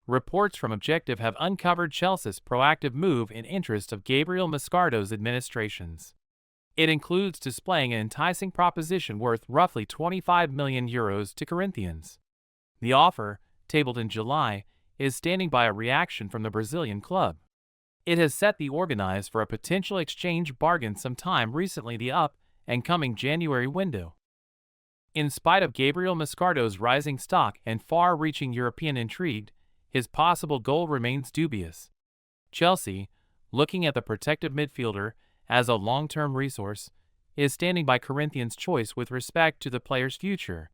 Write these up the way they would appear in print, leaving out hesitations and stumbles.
reports from Objective have uncovered Chelsea's proactive move in interest of Gabriel Moscardo's administrations. It includes displaying an enticing proposition worth roughly €25 million to Corinthians. The offer, tabled in July, is standing by a reaction from the Brazilian club. It has set the organized for a potential exchange bargain sometime recently the up and coming January window. In spite of Gabriel Moscardo's rising stock and far-reaching European intrigue, his possible goal remains dubious. Chelsea, looking at the protective midfielder as a long-term resource, is standing by Corinthians' choice with respect to the player's future.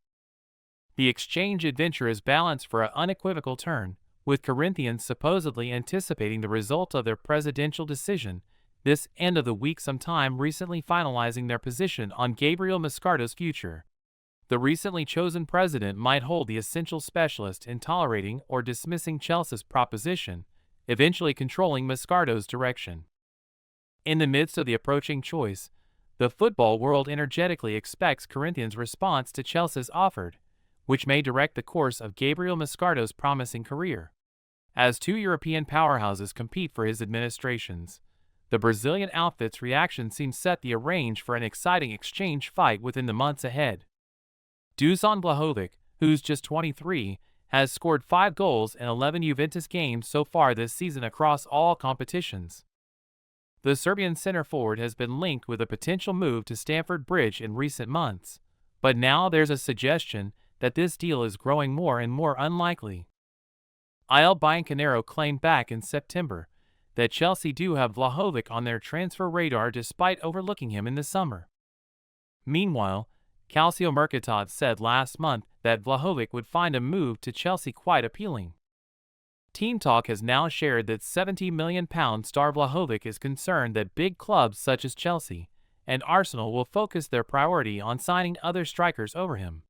The exchange adventure is balanced for an unequivocal turn, with Corinthians supposedly anticipating the result of their presidential decision this end of the week sometime recently finalizing their position on Gabriel Moscardo's future. The recently chosen president might hold the essential specialist in tolerating or dismissing Chelsea's proposition, eventually controlling Moscardo's direction. In the midst of the approaching choice, the football world energetically expects Corinthians' response to Chelsea's offer, which may direct the course of Gabriel Moscardo's promising career. As two European powerhouses compete for his administrations, the Brazilian outfit's reaction seems set to arrange for an exciting exchange fight within the months ahead. Dusan Vlahovic, who's just 23, has scored 5 goals in 11 Juventus games so far this season across all competitions. The Serbian center forward has been linked with a potential move to Stamford Bridge in recent months, but now there's a suggestion that this deal is growing more and more unlikely. Il Bianconero claimed back in September that Chelsea do have Vlahovic on their transfer radar despite overlooking him in the summer. Meanwhile, Calciomercato said last month that Vlahovic would find a move to Chelsea quite appealing. Team Talk has now shared that £70 million star Vlahovic is concerned that big clubs such as Chelsea and Arsenal will focus their priority on signing other strikers over him.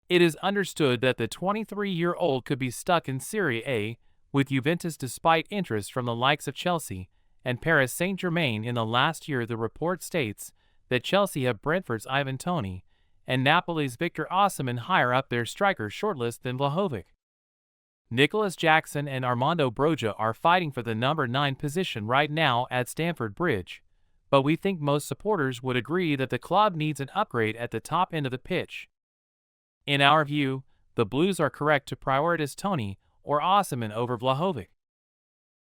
It is understood that the 23-year-old could be stuck in Serie A with Juventus despite interest from the likes of Chelsea and Paris Saint-Germain in the last year. The report states that Chelsea have Brentford's Ivan Toney and Napoli's Victor Osimhen higher up their striker shortlist than Vlahovic. Nicholas Jackson and Armando Broja are fighting for the number 9 position right now at Stamford Bridge, but we think most supporters would agree that the club needs an upgrade at the top end of the pitch. In our view, the Blues are correct to prioritize Toney or Osimhen over Vlahovic.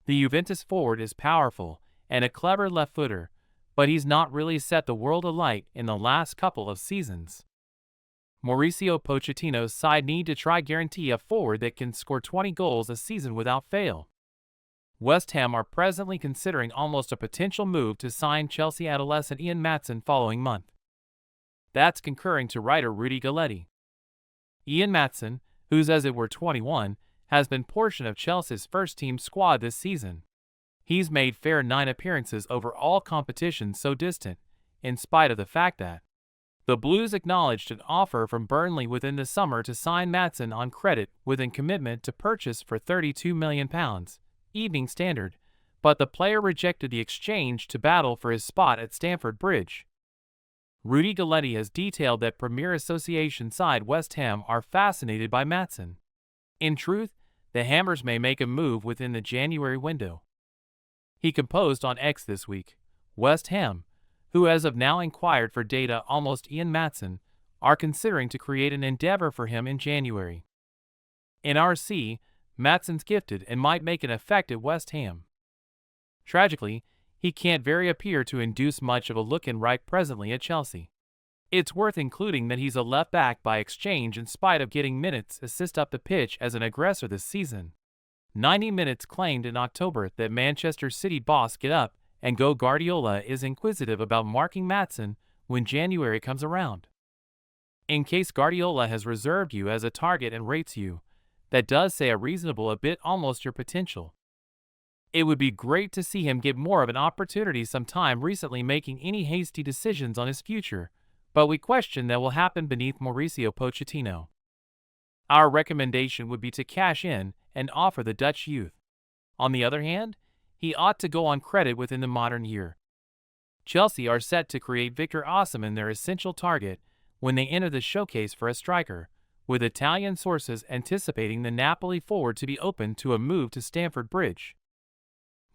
The Juventus forward is powerful and a clever left-footer, but he's not really set the world alight in the last couple of seasons. Mauricio Pochettino's side need to try guarantee a forward that can score 20 goals a season without fail. West Ham are presently considering almost a potential move to sign Chelsea adolescent Ian Maatsen following month. That's concurring to writer Rudy Galletti. Ian Maatsen, who's as it were 21, has been portion of Chelsea's first-team squad this season. He's made fair 9 appearances over all competitions so distant, in spite of the fact that the Blues acknowledged an offer from Burnley within the summer to sign Maatsen on credit with a commitment to purchase for £32 million, Evening Standard, but the player rejected the exchange to battle for his spot at Stamford Bridge. Rudy Galletti has detailed that Premier Association side West Ham are fascinated by Maatsen. In truth, the Hammers may make a move within the January window. He composed on X this week, West Ham, who as of now inquired for data almost Ian Maatsen, are considering to create an endeavor for him in January. In RC, Maatsen's gifted and might make an effect at West Ham. Tragically, he can't very appear to induce much of a look-in right presently at Chelsea. It's worth including that he's a left-back by exchange in spite of getting minutes assist up the pitch as an aggressor this season. 90 Minutes claimed in October that Manchester City boss Get Up and Go Guardiola is inquisitive about marking Maatsen when January comes around. In case Guardiola has reserved you as a target and rates you, that does say a reasonable a bit almost your potential. It would be great to see him get more of an opportunity sometime recently making any hasty decisions on his future, but we question that will happen beneath Mauricio Pochettino. Our recommendation would be to cash in and offer the Dutch youth. On the other hand, he ought to go on credit within the modern year. Chelsea are set to create Victor Osimhen their essential target when they enter the showcase for a striker, with Italian sources anticipating the Napoli forward to be open to a move to Stamford Bridge.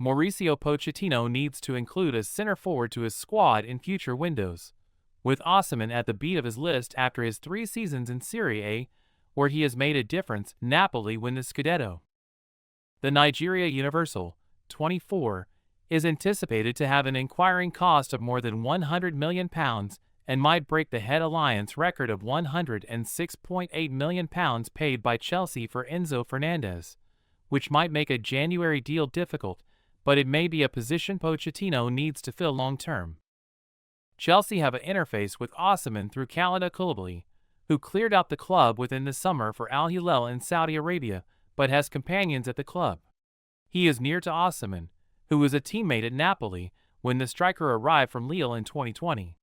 Mauricio Pochettino needs to include a center forward to his squad in future windows, with Osimhen at the beat of his list after his 3 seasons in Serie A, where he has made a difference. Napoli win the Scudetto. The Nigeria Universal, 24, is anticipated to have an acquiring cost of more than £100 million and might break the Head Alliance record of £106.8 million paid by Chelsea for Enzo Fernandez, which might make a January deal difficult, but it may be a position Pochettino needs to fill long-term. Chelsea have an interface with Osimhen through Khalid Koulibaly, who cleared out the club within the summer for Al Hilal in Saudi Arabia, but has companions at the club. He is near to Osimhen, who was a teammate at Napoli when the striker arrived from Lille in 2020.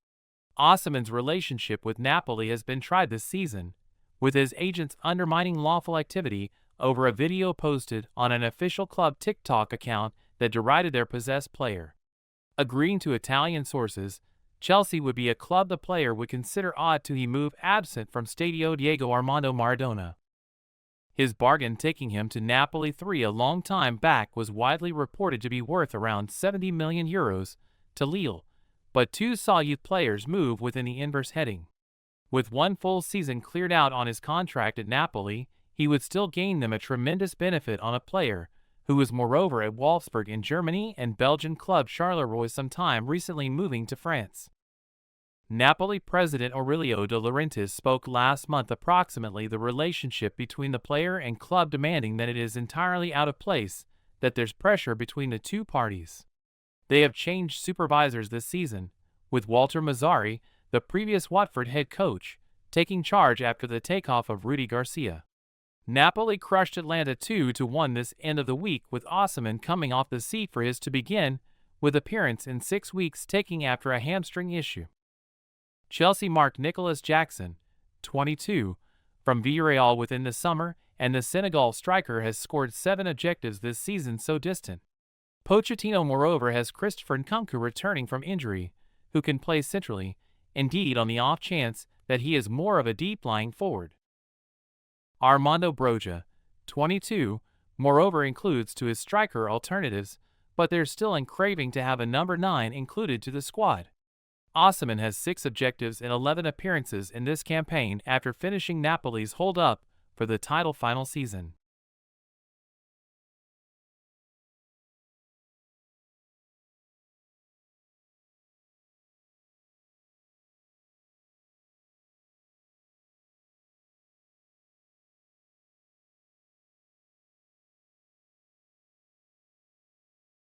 Osimhen's relationship with Napoli has been tried this season, with his agents undermining lawful activity over a video posted on an official club TikTok account that derided their possessed player. Agreeing to Italian sources, Chelsea would be a club the player would consider odd to he move absent from Stadio Diego Armando Maradona. His bargain taking him to Napoli 3 a long time back was widely reported to be worth around €70 million to Lille, but 2 saw youth players move within the inverse heading. With 1 full season cleared out on his contract at Napoli, he would still gain them a tremendous benefit on a player who was moreover at Wolfsburg in Germany and Belgian club Charleroi sometime recently moving to France. Napoli president Aurelio De Laurentiis spoke last month approximately the relationship between the player and club, demanding that it is entirely out of place, that there's pressure between the 2 parties. They have changed supervisors this season, with Walter Mazzarri, the previous Watford head coach, taking charge after the takeoff of Rudi Garcia. Napoli crushed Atalanta 2-1 this end of the week, with Osimhen coming off the seat for his to begin with appearance in 6 weeks taking after a hamstring issue. Chelsea marked Nicholas Jackson, 22, from Villarreal within the summer, and the Senegal striker has scored 7 objectives this season so distant. Pochettino moreover has Christopher Nkunku returning from injury, who can play centrally, indeed on the off chance that he is more of a deep-lying forward. Armando Broja, 22, moreover includes to his striker alternatives, but there's still an craving to have a number 9 included to the squad. Osimhen has 6 objectives in 11 appearances in this campaign after finishing Napoli's hold-up for the title final season.